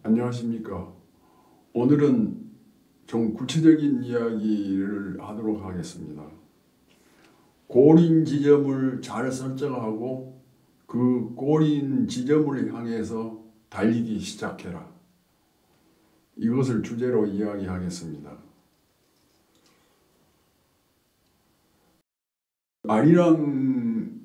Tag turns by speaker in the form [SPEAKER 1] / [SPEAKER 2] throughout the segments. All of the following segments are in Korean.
[SPEAKER 1] 안녕하십니까. 오늘은 좀 구체적인 이야기를 하도록 하겠습니다. 골인 지점을 잘 설정하고 그 골인 지점을 향해서 달리기 시작해라. 이것을 주제로 이야기하겠습니다. 아리랑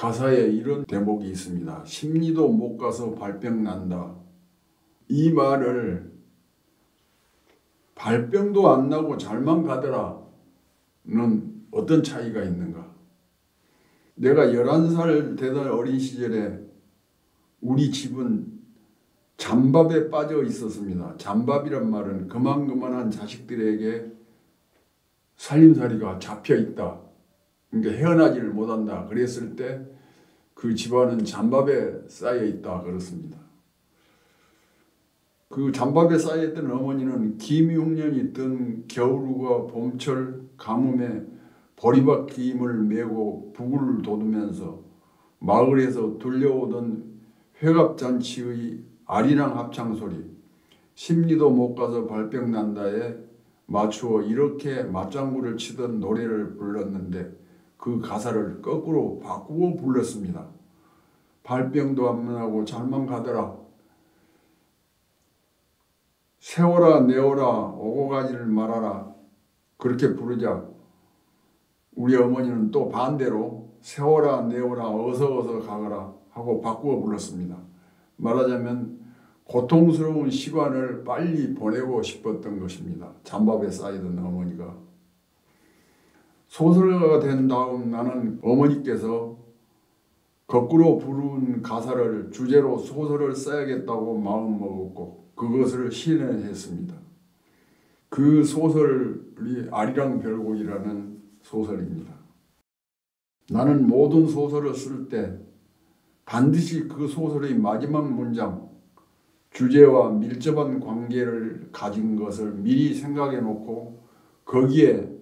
[SPEAKER 1] 가사에 이런 대목이 있습니다. 십리도 못 가서 발병 난다. 이 말을 발병도 안 나고 잘만 가더라는 어떤 차이가 있는가? 내가 11살 되던 어린 시절에 우리 집은 잠밥에 빠져 있었습니다. 잠밥이란 말은 그만한 자식들에게 살림살이가 잡혀 있다. 그러니까 헤어나지를 못한다. 그랬을 때 그 집안은 잠밥에 쌓여 있다. 그렇습니다. 그 잠밥에 쌓여있던 어머니는 기미흉년이 뜬 겨울과 봄철 가뭄에 보리밥김을 메고 북을 돋우면서 마을에서 들려오던 회갑잔치의 아리랑 합창소리, 십리도 못 가서 발병 난다에 맞추어 이렇게 맞장구를 치던 노래를 불렀는데 그 가사를 거꾸로 바꾸고 불렀습니다. 발병도 안 나고 잘만 가더라. 세워라 내어라 오고 가지를 말아라. 그렇게 부르자 우리 어머니는 또 반대로 세워라 내어라 어서 가거라 하고 바꾸어 불렀습니다. 말하자면 고통스러운 시간을 빨리 보내고 싶었던 것입니다. 잠밥에 쌓이던 어머니가. 소설가가 된 다음 나는 어머니께서 거꾸로 부른 가사를 주제로 소설을 써야겠다고 마음먹었고 그것을 실현했습니다. 그 소설이 아리랑 별곡이라는 소설입니다. 나는 모든 소설을 쓸 때 반드시 그 소설의 마지막 문장, 주제와 밀접한 관계를 가진 것을 미리 생각해 놓고 거기에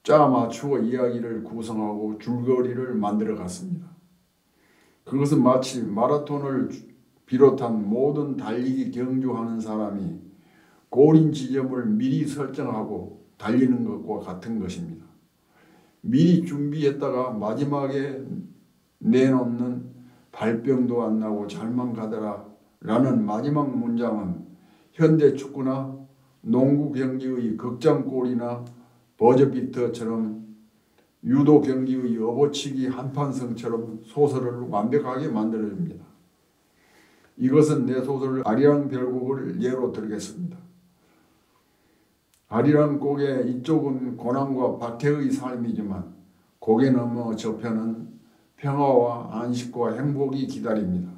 [SPEAKER 1] 짜 맞추고 이야기를 구성하고 줄거리를 만들어 갔습니다. 그것은 마치 마라톤을 비롯한 모든 달리기 경주하는 사람이 골인 지점을 미리 설정하고 달리는 것과 같은 것입니다. 미리 준비했다가 마지막에 내놓는 발병도 안 나고 잘만 가더라 라는 마지막 문장은 현대 축구나 농구 경기의 극장골이나 버저비터처럼 유도 경기의 업어치기 한판승처럼 소설을 완벽하게 만들어줍니다. 이것은 내 소설 아리랑 별곡을 예로 들겠습니다. 아리랑 곡의 이쪽은 고난과 박해의 삶이지만 곡에 넘어 저편은 평화와 안식과 행복이 기다립니다.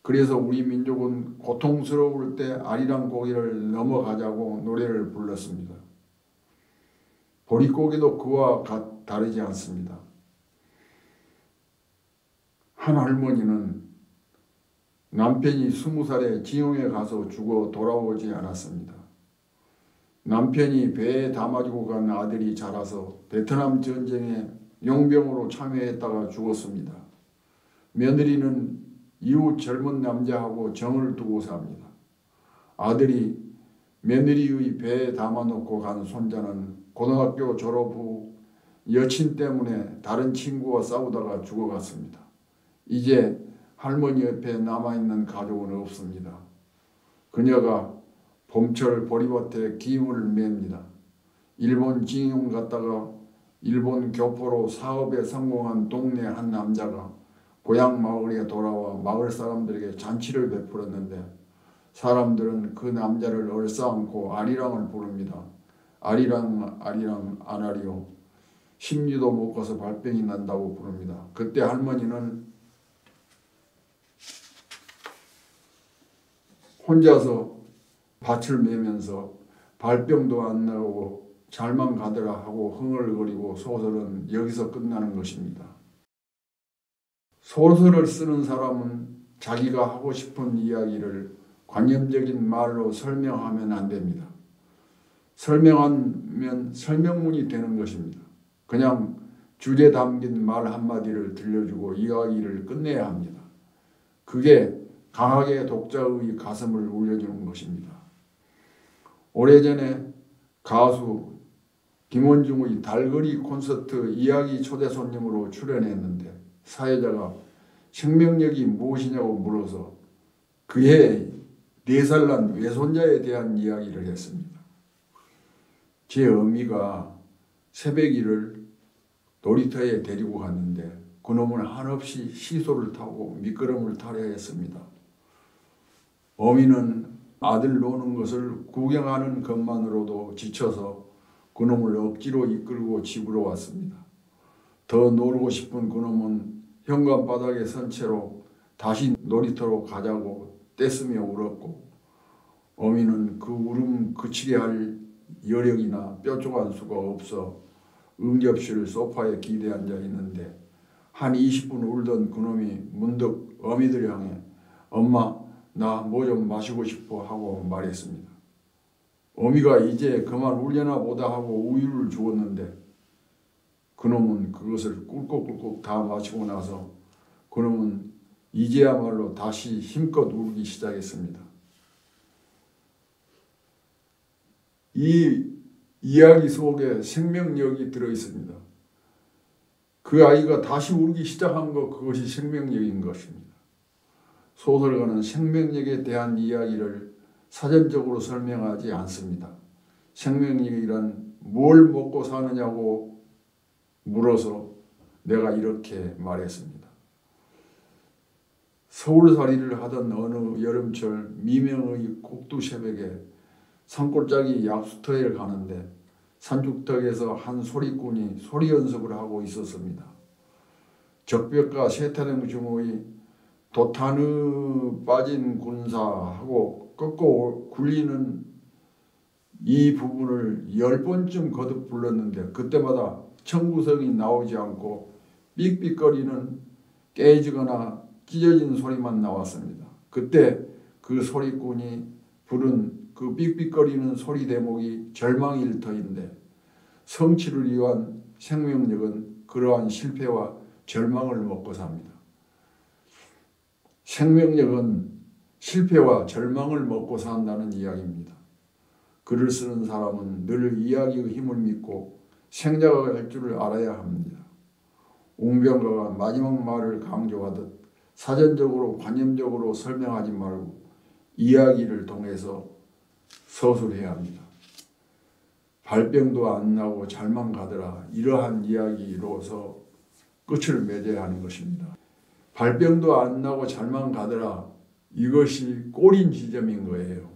[SPEAKER 1] 그래서 우리 민족은 고통스러울 때 아리랑 고개를 넘어가자고 노래를 불렀습니다. 보릿고개도 그와 다르지 않습니다. 한 할머니는 남편이 20살에 징용에 가서 죽어 돌아오지 않았습니다. 남편이 배에 담아주고 간 아들이 자라서 베트남 전쟁에 용병으로 참여했다가 죽었습니다. 며느리는 이웃 젊은 남자하고 정을 두고 삽니다. 아들이 며느리의 배에 담아놓고 간 손자는 고등학교 졸업 후 여친 때문에 다른 친구와 싸우다가 죽어갔습니다. 이제 할머니 옆에 남아있는 가족은 없습니다. 그녀가 봄철 보리밭에 기임을 맵니다. 일본 징용 갔다가 일본 교포로 사업에 성공한 동네 한 남자가 고향 마을에 돌아와 마을 사람들에게 잔치를 베풀었는데 사람들은 그 남자를 얼싸안고 아리랑을 부릅니다. 아리랑 아나리오 십리도 못 가서 발병이 난다고 부릅니다. 그때 할머니는 혼자서 밭을 매면서 발병도 안 나오고 잘만 가더라 하고 흥얼거리고 소설은 여기서 끝나는 것입니다. 소설을 쓰는 사람은 자기가 하고 싶은 이야기를 관념적인 말로 설명하면 안 됩니다. 설명하면 설명문이 되는 것입니다. 그냥 주제 담긴 말 한마디를 들려주고 이야기를 끝내야 합니다. 그게 강하게 독자의 가슴을 울려주는 것입니다. 오래전에 가수 김원중의 달거리 콘서트 이야기 초대 손님으로 출연했는데 사회자가 생명력이 무엇이냐고 물어서 그해 4살 난 외손자에 대한 이야기를 했습니다. 제 어미가 새벽일을 놀이터에 데리고 갔는데 그놈은 한없이 시소를 타고 미끄럼을 타려 했습니다. 어미는 아들 노는 것을 구경하는 것만으로도 지쳐서 그놈을 억지로 이끌고 집으로 왔습니다. 더 놀고 싶은 그놈은 현관바닥에 선 채로 다시 놀이터로 가자고 떼쓰며 울었고 어미는 그 울음 그치게 할 여력이나 뾰족한 수가 없어 응접실 소파에 기대 앉아 있는데 한 20분 울던 그놈이 문득 어미들 향해 엄마 나 뭐 좀 마시고 싶어 하고 말했습니다. 어미가 이제 그만 울려나 보다 하고 우유를 주었는데 그놈은 그것을 꿀꺽꿀꺽 다 마시고 나서 그놈은 이제야말로 다시 힘껏 울기 시작했습니다. 이 이야기 속에 생명력이 들어있습니다. 그 아이가 다시 울기 시작한 것 그것이 생명력인 것입니다. 소설가는 생명력에 대한 이야기를 사전적으로 설명하지 않습니다. 생명력이란 뭘 먹고 사느냐고 물어서 내가 이렇게 말했습니다. 서울살이를 하던 어느 여름철 미명의 곡두새벽에 산골짜기 약수터에 가는데 산죽턱에서 한 소리꾼이 소리 연습을 하고 있었습니다. 적벽과 세타령 중의 도탄의 빠진 군사하고 꺾고 굴리는 이 부분을 10번쯤 거듭 불렀는데 그때마다 청구성이 나오지 않고 삑삑거리는 깨지거나 찢어진 소리만 나왔습니다. 그때 그 소리꾼이 부른 그 삑삑거리는 소리 대목이 절망일 터인데 성취를 위한 생명력은 그러한 실패와 절망을 먹고 삽니다. 생명력은 실패와 절망을 먹고 산다는 이야기입니다. 글을 쓰는 사람은 늘 이야기의 힘을 믿고 생략할 줄을 알아야 합니다. 웅변가가 마지막 말을 강조하듯 사전적으로 관념적으로 설명하지 말고 이야기를 통해서 서술해야 합니다. 발병도 안 나고 잘만 가더라 이러한 이야기로서 끝을 맺어야 하는 것입니다. 발병도 안 나고 잘만 가더라 이것이 꼬린 지점인 거예요.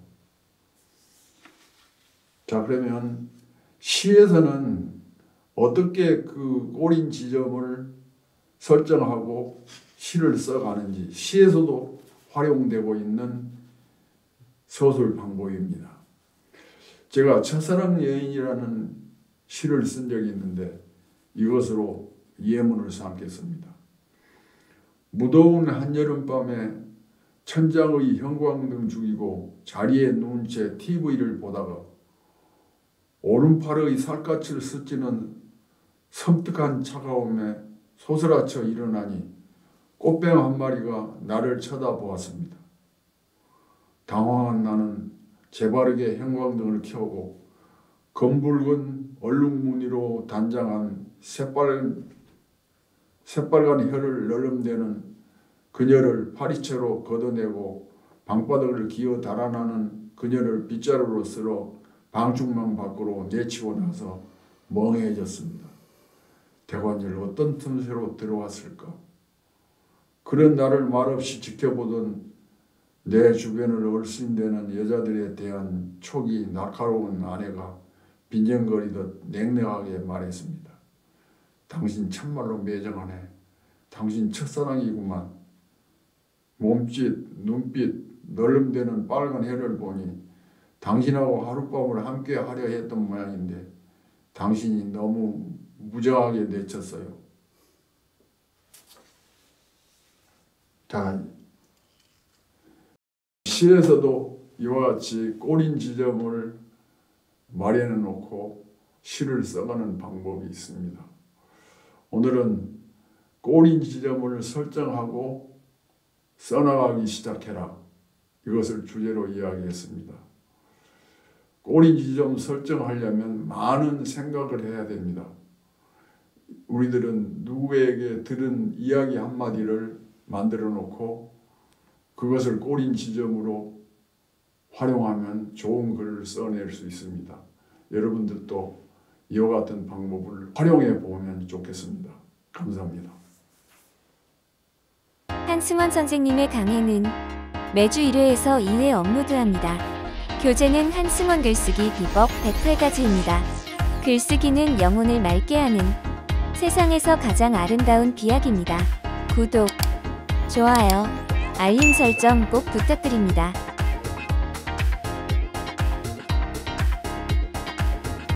[SPEAKER 1] 자 그러면 시에서는 어떻게 그 꼬린 지점을 설정하고 시를 써가는지 시에서도 활용되고 있는 소설 방법입니다. 제가 첫사랑 여인이라는 시를 쓴 적이 있는데 이것으로 예문을 삼겠습니다. 무더운 한여름밤에 천장의 형광등 죽이고 자리에 누운 채 TV를 보다가 오른팔의 살갗을 스치는 섬뜩한 차가움에 소스라쳐 일어나니 꽃뱀 한 마리가 나를 쳐다보았습니다. 당황한 나는 재바르게 형광등을 켜고 검붉은 얼룩무늬로 단장한 새빨간 혀를 널름대는 그녀를 파리채로 걷어내고 방바닥을 기어 달아나는 그녀를 빗자루로 쓸어 방충망 밖으로 내치고 나서 멍해졌습니다. 대관절 어떤 틈새로 들어왔을까? 그런 나를 말없이 지켜보던 내 주변을 얼씬대는 여자들에 대한 촉이 날카로운 아내가 빈정거리듯 냉랭하게 말했습니다. 당신 참말로 매정하네. 당신 첫사랑이구만. 몸짓, 눈빛, 널름대는 빨간 혀를 보니 당신하고 하룻밤을 함께 하려 했던 모양인데 당신이 너무 무정하게 내쳤어요. 자, 시에서도 이와 같이 꼬린 지점을 마련해 놓고 시를 써가는 방법이 있습니다. 오늘은 꼬린 지점을 설정하고 써나가기 시작해라. 이것을 주제로 이야기했습니다. 꼬리 지점 설정하려면 많은 생각을 해야 됩니다. 우리들은 누구에게 들은 이야기 한마디를 만들어 놓고 그것을 꼬리 지점으로 활용하면 좋은 글을 써낼 수 있습니다. 여러분들도 이와 같은 방법을 활용해 보면 좋겠습니다. 감사합니다.
[SPEAKER 2] 한승원 선생님의 강해는 매주 1회에서 2회 업로드합니다. 교재는 한승원 글쓰기 비법 108가지입니다. 글쓰기는 영혼을 맑게 하는 세상에서 가장 아름다운 비약입니다. 구독, 좋아요, 알림 설정 꼭 부탁드립니다.